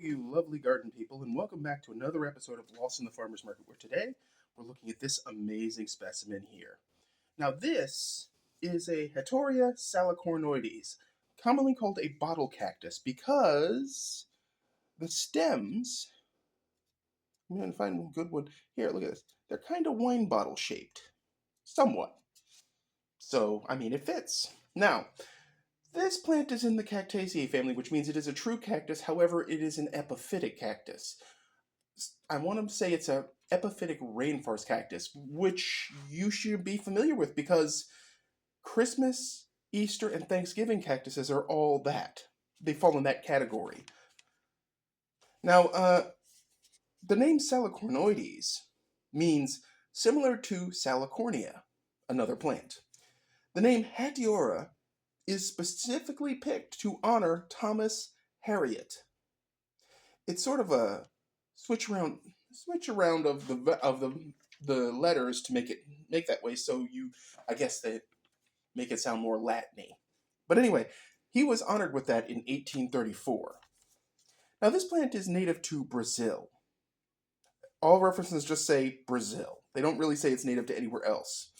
You lovely garden people, and welcome back to another episode of Lost in the Farmer's Market, where today we're looking at this amazing specimen here. Now this is a Hatiora salicornoides, commonly called a bottle cactus, because the stems, I'm going to find a good one. Here, look at this. They're kind of wine bottle shaped, somewhat. So, it fits. Now, this plant is in the Cactaceae family, which means it is a true cactus. However, it is an epiphytic cactus. I want to say it's a epiphytic rainforest cactus, which you should be familiar with because Christmas, Easter, and Thanksgiving cactuses are all that. They fall in that category. Now, the name salicornoides means similar to salicornia, another plant. The name Hatiora is specifically picked to honor Thomas Harriot. It's sort of a switch around of the letters to make that way. So I guess they make it sound more Latin-y. But anyway, he was honored with that in 1834. Now this plant is native to Brazil. All references just say Brazil. They don't really say it's native to anywhere else.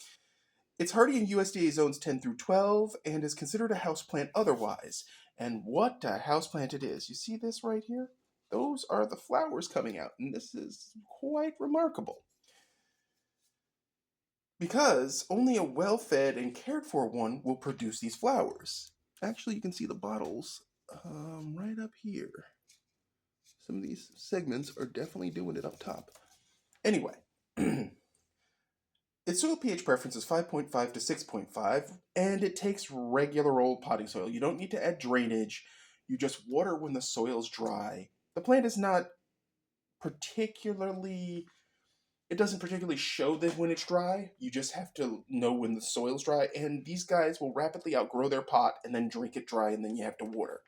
It's hardy in USDA zones 10 through 12 and is considered a houseplant otherwise. And what a houseplant it is. You see this right here? Those are the flowers coming out, and this is quite remarkable. Because only a well-fed and cared for one will produce these flowers. Actually, you can see the bottles right up here. Some of these segments are definitely doing it up top. Anyway. Its soil pH preference is 5.5 to 6.5, and it takes regular old potting soil. You don't need to add drainage. You just water when the soil's dry. The plant is not particularly... It doesn't particularly show that when it's dry. You just have to know when the soil's dry, and these guys will rapidly outgrow their pot and then drink it dry, and then you have to water.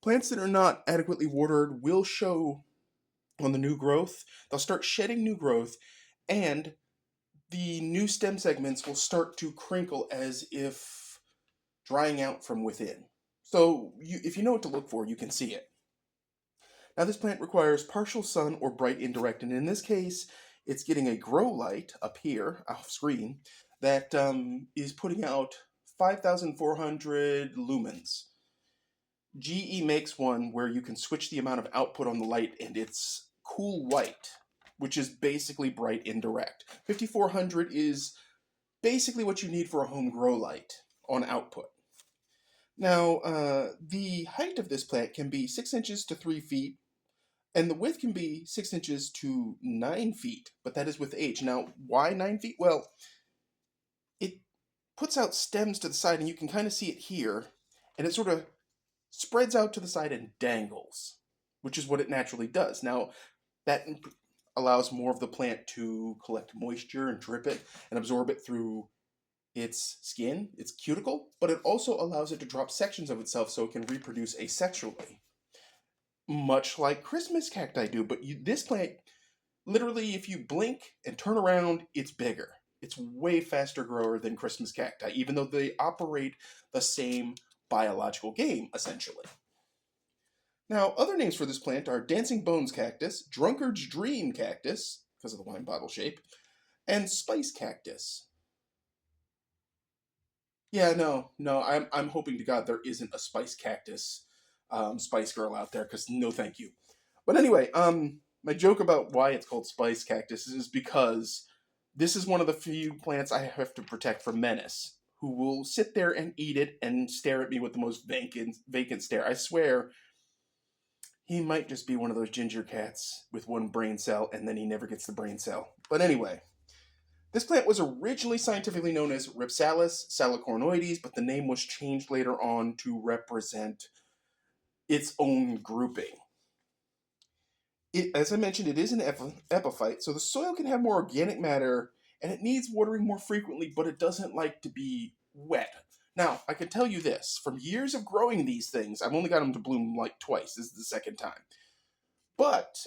Plants that are not adequately watered will show on the new growth. They'll start shedding new growth, and the new stem segments will start to crinkle as if drying out from within. So if you know what to look for, you can see it. Now this plant requires partial sun or bright indirect, and in this case, it's getting a grow light up here off screen that is putting out 5,400 lumens. GE makes one where you can switch the amount of output on the light, and it's cool white, which is basically bright indirect. 5400 is basically what you need for a home grow light on output. Now, the height of this plant can be 6 inches to 3 feet, and the width can be 6 inches to 9 feet, but that is with age. Now, why 9 feet? Well, it puts out stems to the side, and you can kind of see it here, and it sort of spreads out to the side and dangles, which is what it naturally does. Now, that allows more of the plant to collect moisture and drip it and absorb it through its skin, its cuticle, but it also allows it to drop sections of itself so it can reproduce asexually. Much like Christmas cacti do, but this plant, literally, if you blink and turn around, it's bigger. It's way faster grower than Christmas cacti, even though they operate the same biological game, essentially. Now, other names for this plant are Dancing Bones Cactus, Drunkard's Dream Cactus, because of the wine bottle shape, and Spice Cactus. Yeah, no, I'm hoping to God there isn't a Spice Cactus Spice Girl out there, because no thank you. But anyway, my joke about why it's called Spice Cactus is because this is one of the few plants I have to protect from Menace, who will sit there and eat it and stare at me with the most vacant stare. I swear, he might just be one of those ginger cats with one brain cell, and then he never gets the brain cell. But anyway, this plant was originally scientifically known as Ripsalis salicornoides, but the name was changed later on to represent its own grouping. As I mentioned, it is an epiphyte, so the soil can have more organic matter, and it needs watering more frequently, but it doesn't like to be wet. Now, I can tell you this, from years of growing these things, I've only got them to bloom like twice. This is the second time. But,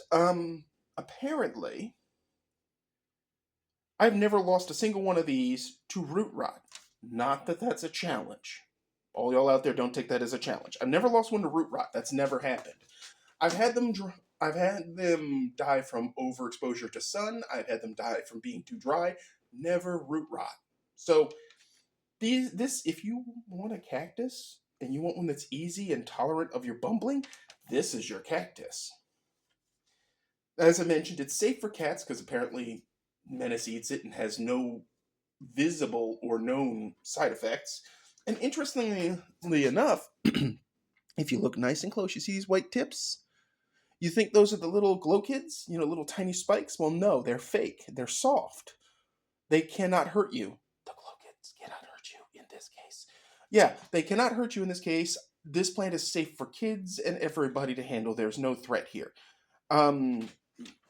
apparently, I've never lost a single one of these to root rot. Not that that's a challenge. All y'all out there, don't take that as a challenge. I've never lost one to root rot. That's never happened. I've had them I've had them die from overexposure to sun. I've had them die from being too dry. Never root rot. So this, if you want a cactus and you want one that's easy and tolerant of your bumbling, this is your cactus. As I mentioned, it's safe for cats because apparently Menace eats it and has no visible or known side effects. And interestingly enough, if you look nice and close, you see these white tips? You think those are the little glow kids? You know, little tiny spikes? Well, no, they're fake. They're soft. They cannot hurt you. The glow kids cannot hurt you in this case. Yeah, they cannot hurt you in this case. This plant is safe for kids and everybody to handle. There's no threat here.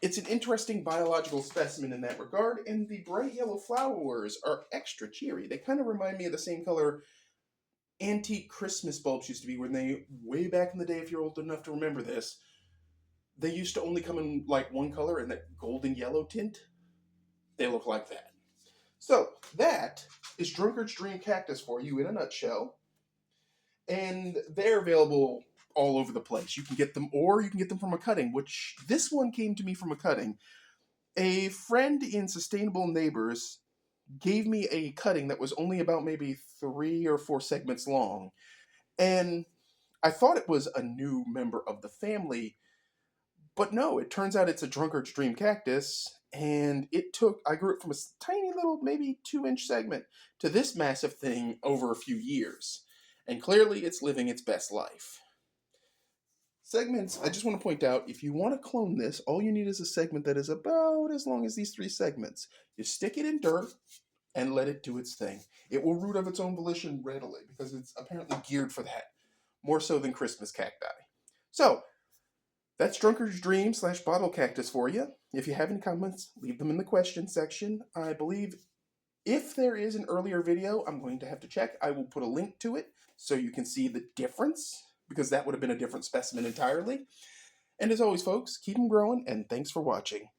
It's an interesting biological specimen in that regard, and the bright yellow flowers are extra cheery. They kind of remind me of the same color antique Christmas bulbs used to be when they, way back in the day, if you're old enough to remember this, they used to only come in like one color in that golden yellow tint. They look like that. So that is Drunkard's Dream Cactus for you in a nutshell. And they're available all over the place. You can get them, or you can get them from a cutting, which this one came to me from a cutting. A friend in Sustainable Neighbors gave me a cutting that was only about maybe 3 or 4 segments long. And I thought it was a new member of the family, but no, it turns out it's a Drunkard's Dream Cactus, and I grew it from a tiny little, maybe 2-inch segment to this massive thing over a few years. And clearly it's living its best life. Segments, I just want to point out, if you want to clone this, all you need is a segment that is about as long as these 3 segments. You stick it in dirt and let it do its thing. It will root of its own volition readily, because it's apparently geared for that, more so than Christmas cacti. So, that's Drunkard's Dream / Bottle Cactus for you. If you have any comments, leave them in the question section. I believe if there is an earlier video, I'm going to have to check. I will put a link to it so you can see the difference, because that would have been a different specimen entirely. And as always, folks, keep them growing, and thanks for watching.